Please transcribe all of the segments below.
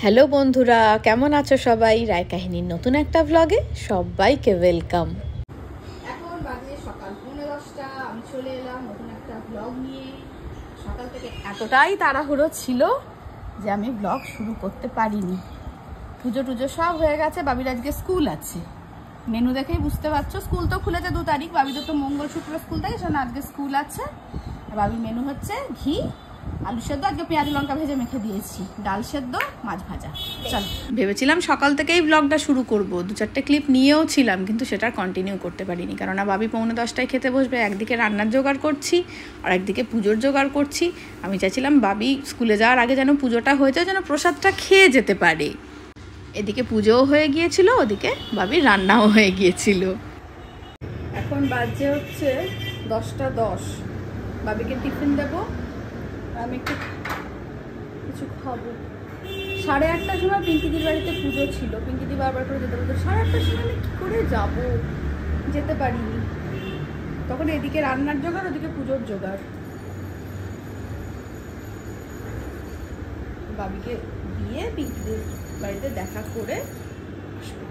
Hello বন্ধুরা, কেমন আছো সবাই? রায় কাহিনীর নতুন একটা ব্লগে সবাইকে ওয়েলকাম। এখন বাজে সকাল 10:30, আমি চলে এলাম নতুন একটা ব্লগ নিয়ে। সকাল থেকে এতটাই তাড়াহুড়ো ছিল যে আমি ব্লগ শুরু করতে পারিনি। পুজো টুজো সব হয়ে গেছে, বাবির আজকে স্কুল আছে। মেনু দেখেই বুঝতে পারছো, স্কুল তো খুলেছে 2 তারিখ, বাবিদের তো মঙ্গল শুক্র স্কুল থাকে, সেজন্য আজকে স্কুল আছে। আর বাবির মেনু হচ্ছে ঘি, আলু সেদ্ধ, আজকে পেঁয়াজ লঙ্কা ভেজে মেখে দিয়েছি, ডাল সেদ্ধ, মাছ ভাজা। চল, ভেবেছিলাম সকাল থেকেই ব্লগটা শুরু করব, 2-4টে ক্লিপ নিয়েও ছিলাম, কিন্তু সেটা কন্টিনিউ করতে পারিনি, কেননা বাবি 9:45টায় খেতে বসবে। একদিকে রান্নার জোগাড় করছি আর একদিকে পুজোর জোগাড় করছি। আমি চাইছিলাম বাবি স্কুলে যাওয়ার আগে যেন পুজোটা হয়ে যায়, যেন প্রসাদটা খেয়ে যেতে পারে। এদিকে পুজোও হয়ে গিয়েছিল, ওদিকে বাবির রান্নাও হয়ে গিয়েছিল। এখন বাজে হচ্ছে 10:10। বাবিকে টিফিন দেবো, আমি একটু কিছু খাবো। 8:30টার সময় পিঙ্কিদির বাড়িতে পুজো ছিল, পিঙ্কিদি বারবার করে যেতে বলতো। 8:30টার সময় আমি কী করে যাবো, যেতে পারিনি। তখন এদিকে রান্নার জোগাড়, ওদিকে পুজোর জোগাড়। বাবিকে দিয়ে পিঙ্কিদির বাড়িতে দেখা করে আসবো।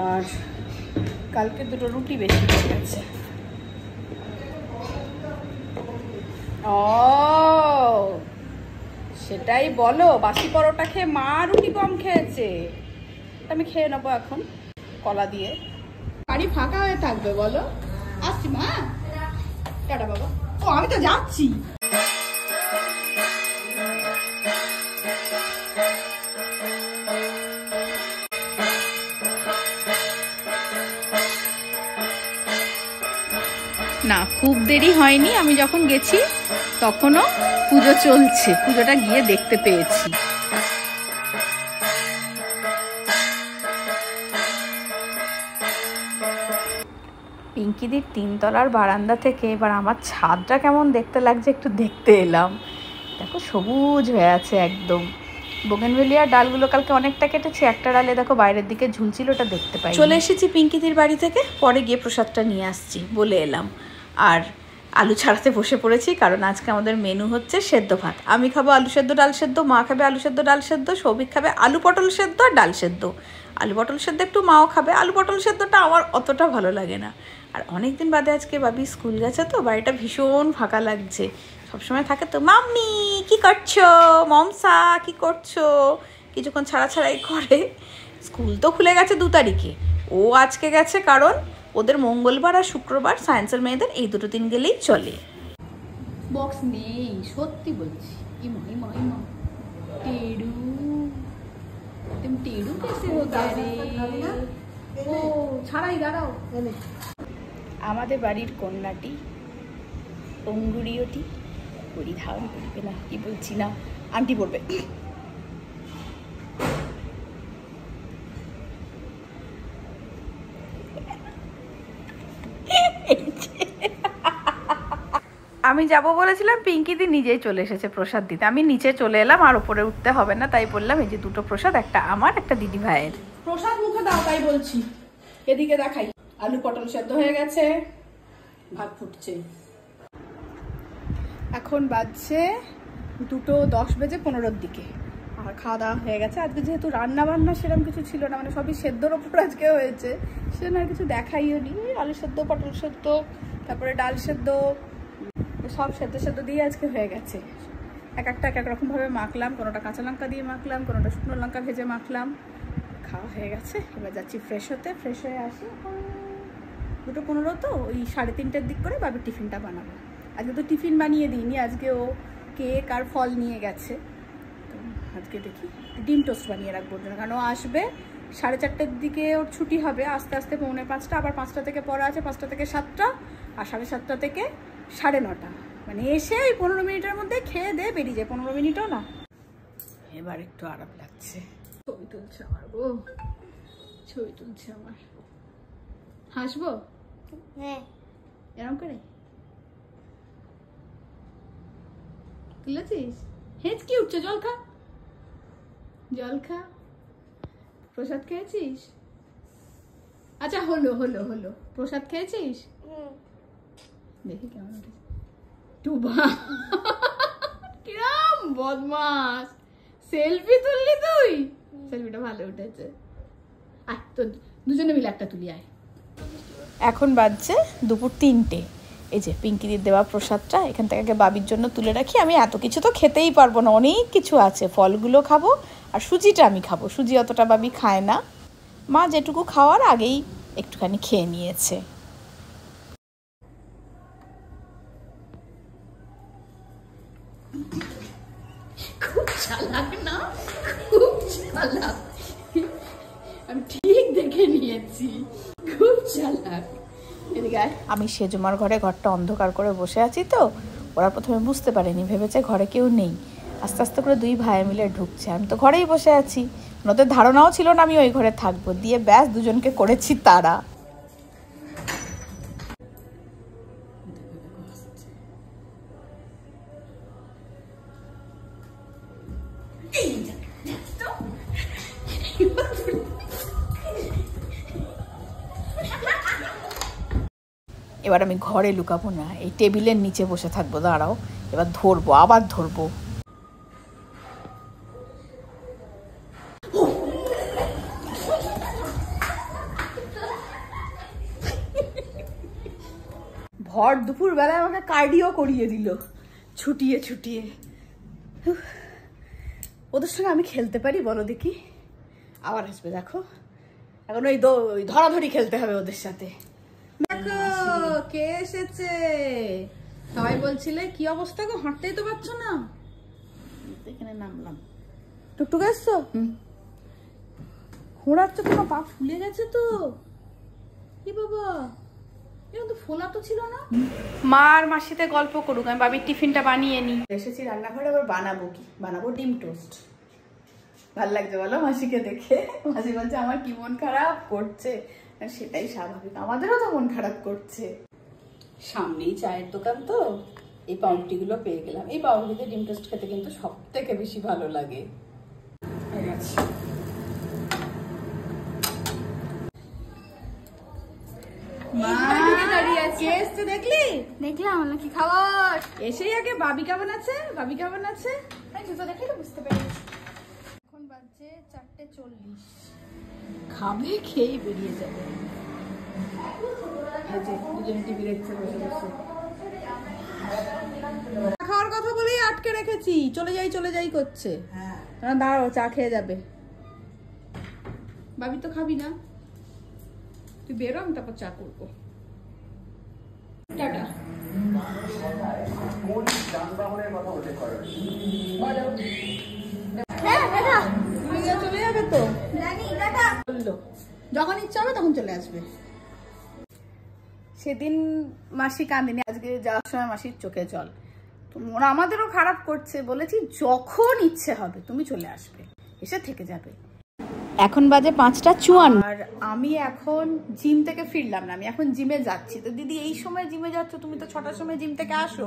আর কালকে 2টো রুটি বেশি হয়ে গেছে। ও সেটাই বলো, বাসি পরোটা খেয়ে মা রুটি কম খেয়েছে। আমি খেয়ে নেবো এখন কলা দিয়ে। বাড়ি ফাঁকা হয়ে থাকবে বলো। আসছি মা, টাটা বাবা। ও আমি তো যাচ্ছি। না, খুব দেরি হয়নি, আমি যখন গেছি তখনও পুজো চলছে, পুজোটা গিয়ে দেখতে পেয়েছি। পিঙ্কিদির 3তলার বারান্দা থেকে এবার আমার ছাদটা কেমন দেখতে লাগছে একটু দেখতে এলাম। দেখো সবুজ হয়ে আছে একদম। বোগেনভেলিয়ার ডালগুলো কালকে অনেকটা কেটেছি, একটা ডালে দেখো বাইরের দিকে ঝুলছিল, ওটা দেখতে পাই। চলে এসেছি পিঙ্কিদির বাড়ি থেকে, পরে গিয়ে প্রসাদটা নিয়ে আসছি বলে এলাম। আর আলু ছাড়াতে বসে পড়েছি, কারণ আজকে আমাদের মেনু হচ্ছে সেদ্ধ ভাত। আমি খাবো আলু সেদ্ধ ডাল সেদ্ধ, মা খাবে আলু সেদ্ধ ডাল সেদ্ধ, সৌভিক খাবে আলু পটল সেদ্ধ আর ডাল সেদ্ধ। আলু পটল সেদ্ধ একটু মাও খাবে, আলু পটল সেদ্ধটা আমার অতটা ভালো লাগে না। আর অনেকদিন বাদে আজকে বাবি স্কুল গেছে, তো বাড়িটা ভীষণ ফাঁকা লাগছে। সবসময় থাকে তো মাম্মি কি করছো, মমসা কি করছো, কিছুক্ষণ ছাড়া ছাড়াই করে। স্কুল তো খুলে গেছে 2 তারিখে, ও আজকে গেছে কারণ ওদের মঙ্গলবার আর শুক্রবার সায়েন্সের মেয়েদের এই 2 দিন গেলেই চলে। বক্স নেই, সত্যি বলছি। ইমা ইমা ইমা টেডু, তুমি টেডু কেসে হো গে? ও ছাড়াই দাঁড়াও। আমাদের বাড়ির কন্যাটি, অঙ্গুরীয়টি পরিধান করবে না, কি বলছি না, আন্টি পড়বে। আমি যাব বলেছিলাম, পিঙ্কিদি নিজেই চলে এসেছে প্রসাদ দিতে। আমি নিচে চলে এলাম, আর উপরে উঠতে হবে না, তাই বললাম এই যে 2টো প্রসাদ, একটা আমার একটা দিদি ভাইয়ের। প্রসাদ মুখে দাও তাই বলছি। এদিকে দেখাই, আলু পটল সেদ্ধ হয়ে গেছে, ভাত ফুটছে। এখন বাজছে 2:10 দিকে, আর খাওয়া দাওয়া হয়ে গেছে। আজকে যেহেতু রান্না বান্না সেরকম কিছু ছিল না, মানে সবই সেদ্ধর ওপর আজকে হয়েছে, সেজন্য আর কিছু দেখাইও নি। আলু সেদ্ধ, পটল সেদ্ধ, তারপরে ডাল সেদ্ধ, সব সেদ্ধ সেদ্ধ দিয়ে আজকে হয়ে গেছে। এক একটা এক এক রকমভাবে মাখলাম, কোনোটা কাঁচা লঙ্কা দিয়ে মাখলাম, কোনোটা শুকনো লঙ্কা ভেজে মাখলাম। খাওয়া হয়ে গেছে, এবার যাচ্ছি ফ্রেশ হতে। ফ্রেশ হয়ে আসি, 2:15 তো, ওই 3:30টার দিক করে বাবির টিফিনটা বানাবো। আজকে তো টিফিন বানিয়ে দিইনি, আজকে ও কেক আর ফল নিয়ে গেছে, তো আজকে দেখি ডিম টোস্ট বানিয়ে রাখবো জন্য, কারণ ও আসবে 4:30টার দিকে, ওর ছুটি হবে আস্তে আস্তে 4:45, আবার 5টা থেকে পড়া আছে, 5টা থেকে 7টা, আর 7:30টা থেকে 9:30, মানে এসে ওই 15 মিনিটের মধ্যে খেয়ে দিয়ে বেরিয়ে যায়, 15 মিনিটও না। এবার একটু আরাম লাগছে। ছবি তুলছে আমার গো, ছবি তুলছে আমার। হাসবো? হ্যাঁ, এরকম করে তুলেছিস, হেঁচকি উঠছে। জল খা, জল খা। প্রসাদ খেয়েছিস? আচ্ছা হলো হলো হলো, প্রসাদ খেয়েছিস? দেখি কেমন উঠেছে। টুবা কিরম বদমাস, সেলফি তুললি তুই? সেলফিটা ভালো উঠেছে। আয় তো দুজনে মিলে একটা তুলি আয়। এখন বাজছে দুপুর 3টে। এই যে পিঙ্কিদির দেওয়া প্রসাদটা এখান থেকে আগে বাবির জন্য তুলে রাখি। আমি এত কিছু তো খেতেই পারবো না, অনেক কিছু আছে। ফলগুলো খাবো আর সুজিটা আমি খাবো। সুজি অতটা বাবি খায় না, মা যেটুকু খাওয়ার আগেই একটুখানি খেয়ে নিয়েছে। খুব চালাক না, খুব চালাক, আমি ঠিক দেখে নিয়েছি, খুব চালাক। আমি সেজুমার ঘরটা অন্ধকার করে বসে আছি তো, ওরা প্রথমে বুঝতে পারেনি, ভেবেছে ঘরে কেউ নেই। আস্তে আস্তে করে দুই ভাই মিলে ঢুকছে, আমি তো ঘরেই বসে আছি, ওদের ধারণাও ছিল না আমি ওই ঘরে থাকবো। দিয়ে ব্যাস দুজনকে করেছি তারা। এবার আমি ঘরে লুকাবো না, এই টেবিলের নিচে বসে থাকবো। দাঁড়াও, এবার ধরবো, আবার ধরবো। ভর দুপুর বেলায় আমাকে কার্ডিও করিয়ে দিল, ছুটিয়ে ছুটিয়ে। ওদের সঙ্গে আমি খেলতে পারি বলো দেখি? আবার আসবে দেখো, এখন ওই ধরাধরি খেলতে হবে ওদের সাথে। দেখো কে এসেছে। সবাই বলছিলে কি অবস্থা গো, হাঁটতেই তো পারছো না। এখানে নামলাম। টুকটুক এসছো? ঘোরাচ্ছ, তোমার পা ফুলে গেছে তো। কি বাবা, এরকম তো ফোলা তো ছিল না। মা আর মাসিতে গল্প করুক, আমি বাবির টিফিনটা বানিয়ে নি। এসেছি রান্নাঘরে, আবার বানাবো কি? বানাবো ডিম টোস্ট। ভাল লাগছে বলো মাসিকে দেখে? মাসি বলছে আমার কি মন খারাপ করছে। সেটাই স্বাভাবিক, আমাদেরও তো মন খারাপ করছে। সামনেই চায়ের দোকান তো, এই পাউরুটিগুলো পেয়ে গেলাম। এই পাউরুটিতে ডিম টোস্ট খেতে কিন্তু সব থেকে বেশি ভালো লাগে। দেখলি? দেখলাম নাকি খাবার। এসেই আগে বাবি কেমন আছে, বাবি কেমন আছে জুতো দেখে তো বুঝতে পেরেছি। এখন বাজছে 4:40। খাবে, খেয়ে বেরিয়ে যাবে। দুজন টিভি দেখছে বসে বসে। খাওয়ার কথা বলেই আটকে রেখেছি, চলে যাই করছে। দাঁড়াও, চা খেয়ে যাবে। বাবি তো খাবি না, তুই বেরো, আমি তারপর চা করবো। টাটা। চলে যাবে তো, বললো যখন ইচ্ছা হবে তখন চলে আসবে। সেদিন মাসি কাঁদিনি, আজকে যাওয়ার সময় মাসির চোখে জল। ওরা আমাদেরও খারাপ করছে, বলেছি যখন ইচ্ছে হবে তুমি চলে আসবে, এসে থেকে যাবে। এখন বাজে 5:54 আর আমি এখন জিম থেকে ফিরলাম না, আমি এখন জিমে যাচ্ছি। তো দিদি এই সময় জিমে যাচ্ছ, তুমি তো 6টার সময় জিম থেকে আসো।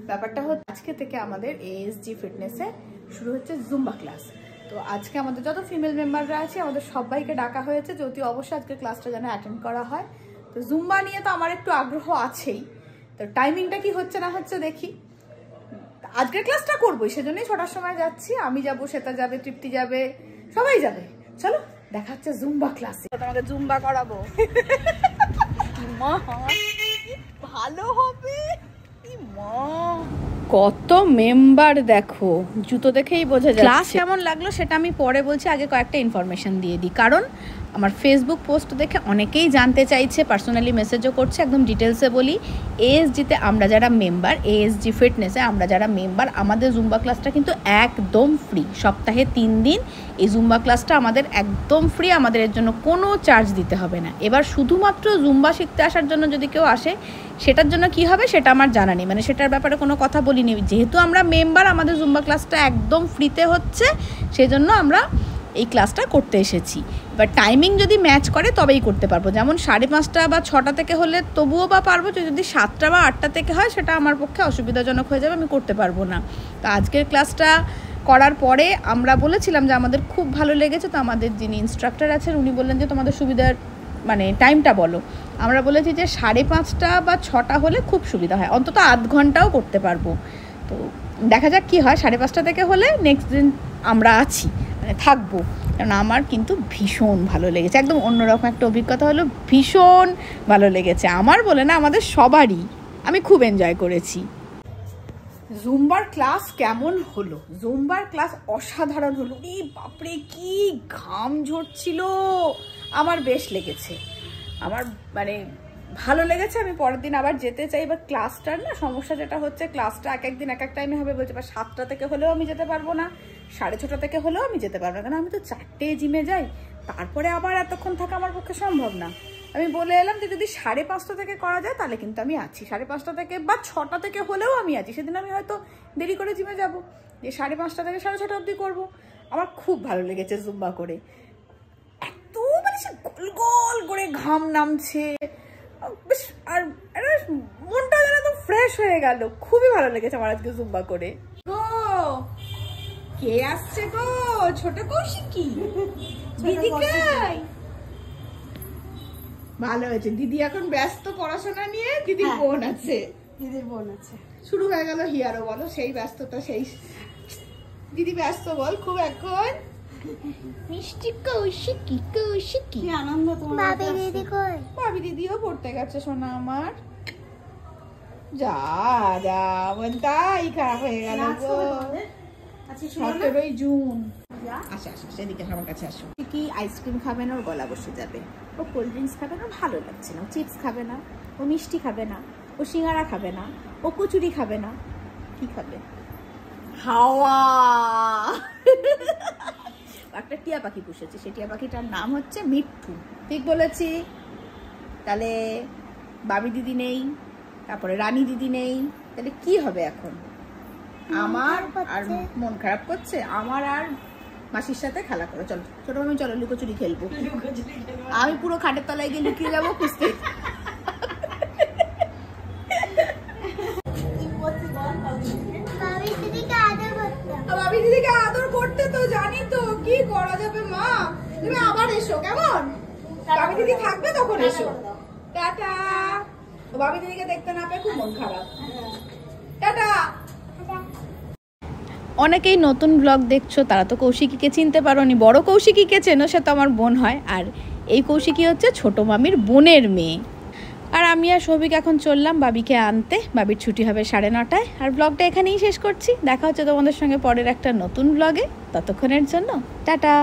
ব্যাপারটা হচ্ছে আজকে থেকে আমাদের ASG ফিটনেসে শুরু হচ্ছে জুম্বা ক্লাস। তো আজকে আমাদের যত ফিমেল মেম্বাররা আছে আমাদের সবাইকে ডাকা হয়েছে, যদি অবশ্যই আজকে ক্লাসটা যেন অ্যাটেন্ড করা হয়। তো জুম্বা নিয়ে তো আমার একটু আগ্রহ আছেই, তো টাইমিংটা কি হচ্ছে না হচ্ছে দেখি। আজকের ক্লাসটা করবোই, সেজন্যই 6টার সময় যাচ্ছি। আমি যাব, শ্বেতা যাবে, তৃপ্তি যাবে, সবাই যাবে। চলো দেখা হচ্ছে জুম্বা ক্লাসে, তোমাকে জুম্বা করাবো। ভালো হবে। কত মেম্বার দেখো, জুতো দেখেই বোঝা যায়। ক্লাস কেমন লাগলো সেটা আমি পরে বলছি, আগে কয়েকটা ইনফরমেশন দিয়ে দিই। কারণ আমার ফেসবুক পোস্ট দেখে অনেকেই জানতে চাইছে, পার্সোনালি মেসেজও করছে। একদম ডিটেলসে বলি, ASGতে আমরা যারা মেম্বার, ASG ফিটনেসে আমরা যারা মেম্বার, আমাদের জুম্বা ক্লাসটা কিন্তু একদম ফ্রি। সপ্তাহে 3 দিন এই জুম্বা ক্লাসটা আমাদের একদম ফ্রি, আমাদের এর জন্য কোনো চার্জ দিতে হবে না। এবার শুধুমাত্র জুম্বা শিখতে আসার জন্য যদি কেউ আসে, সেটার জন্য কি হবে সেটা আমার জানা নেই, মানে সেটার ব্যাপারে কোনো কথা বলিনি। যেহেতু আমরা মেম্বার, আমাদের জুম্বা ক্লাসটা একদম ফ্রিতে হচ্ছে, সেজন্য আমরা এই ক্লাসটা করতে এসেছি। এবার টাইমিং যদি ম্যাচ করে তবেই করতে পারবো, যেমন 5:30 বা 6টা থেকে হলে তবুও বা পারবো, যদি 7টা বা 8টা থেকে হয় সেটা আমার পক্ষে অসুবিধাজনক হয়ে যাবে, আমি করতে পারবো না। তো আজকের ক্লাসটা করার পরে আমরা বলেছিলাম যে আমাদের খুব ভালো লেগেছে। তো আমাদের যিনি ইনস্ট্রাক্টর আছেন উনি বললেন যে তোমাদের সুবিধার মানে টাইমটা বলো। আমরা বলেছি যে 5:30 বা 6টা হলে খুব সুবিধা হয়, অন্তত আধ ঘন্টাও করতে পারবো। তো দেখা যাক কি হয়। 5:30 থেকে হলে নেক্সট দিন আমরা আছি, মানে থাকবো। কারণ আমার কিন্তু ভীষণ ভালো লেগেছে, একদম অন্যরকম একটা অভিজ্ঞতা হলো, ভীষণ ভালো লেগেছে আমার বলে না, আমাদের সবারই। আমি খুব এনজয় করেছি। জুম্বার ক্লাস কেমন হলো? জুম্বার ক্লাস অসাধারণ হলো। এই বাপরে কি ঘাম ঝরছিল, আমার বেশ লেগেছে, আমার মানে ভালো লেগেছে। আমি পরের দিন আবার যেতে চাই। এবার ক্লাসটার না সমস্যা যেটা হচ্ছে, ক্লাসটা এক একদিন এক এক টাইমে হবে বলছে, এবার 7টা থেকে হলেও আমি যেতে পারবো না, 6:30 থেকে হলেও আমি যেতে পারবো না, কারণ আমি তো 4টেয় জিমে যাই, তারপরে আবার এতক্ষণ থাকা আমার পক্ষে সম্ভব না। আমি বলে এলাম যে যদি 5:30 থেকে করা যায় তাহলে কিন্তু আমি আছি, 5:30 থেকে বা 6টা থেকে হলেও আমি আছি। সেদিন আমি হয়তো দেরি করে জিমে যাবো, যে 5:30 থেকে 6:30 অবধি করবো। আমার খুব ভালো লেগেছে জুম্বা করে, এত মানে সে গোল গোল করে ঘাম নামছে, বেশ, আর মনটা যেন একদম ফ্রেশ হয়ে গেল। খুবই ভালো লেগেছে আমার আজকে জুম্বা করে। গো কে আসছে গো? ছোট কৌশিকী, দিদি কই? ভালো হয়েছে, দিদি এখন ব্যস্ত পড়াশোনা নিয়ে, দিদির বোন আছে, দিদির বোন আছে। শুরু হয়ে গেল হিয়ারও, বলো সেই ব্যস্ততা, সেই দিদি ব্যস্ত বল খুব এখন। মিষ্টি কৌশিকী, কৌশিকী কি আনন্দ তোমার। ভাবি দিদি কই? ভাবি দিদিও পড়তে গেছে সোনা আমার। যা যা তাই খারাপ হয়ে গেল গো। 17ই জুন। আসো আসো, সেদিকে আমার কাছে আসো। কি আইসক্রিম খাবে না, ওর গলা বসে যাবে। ও কোল্ড ড্রিঙ্কস খাবে না, ভালো লাগছে না। ও চিপস খাবে না, ও মিষ্টি খাবে না, ও সিঙ্গারা খাবে না, ও কচুরি খাবে না। কি খাবে? হাওয়া। একটা টিয়া পাখি পুষেছে, সেই টিয়া পাখিটার নাম হচ্ছে মিঠু। ঠিক বলেছি? তাহলে বাবি দিদি নেই, তারপরে রানী দিদি নেই, তাহলে কি হবে এখন? আমার আর মন খারাপ করছে, আমার আর মাসির সাথে খেলা করো। চলো ছোট মামি, চলো লুকোচুরি খেলবো। আমি পুরো খাটের তলায় গিয়ে লুকিয়ে যাবো খুঁজতে। বাবি দিদিকে আদর করতে তো জানি, তো কি করা যাবে মা। তুমি আবার এসো কেমন? বাবি দিদি থাকবে তখন এসো। টাটা। বাবি দিদিকে দেখতে না পেয়ে খুব মন খারাপ। টাটা। অনেকেই নতুন ব্লগ দেখছো, তারা তো কৌশিকীকে চিনতে পারোনি। বড় কৌশিকীকে চেনো, সে তো আমার বোন হয়। আর এই কৌশিকী হচ্ছে ছোট মামির বোনের মেয়ে। আর আমি আর সৌভিক এখন চললাম বাবিকে আনতে। বাবির ছুটি হবে 9:30টায়। আর ব্লগটা এখানেই শেষ করছি। দেখা হচ্ছে তোমাদের সঙ্গে পরের একটা নতুন ব্লগে। ততক্ষণের জন্য টাটা।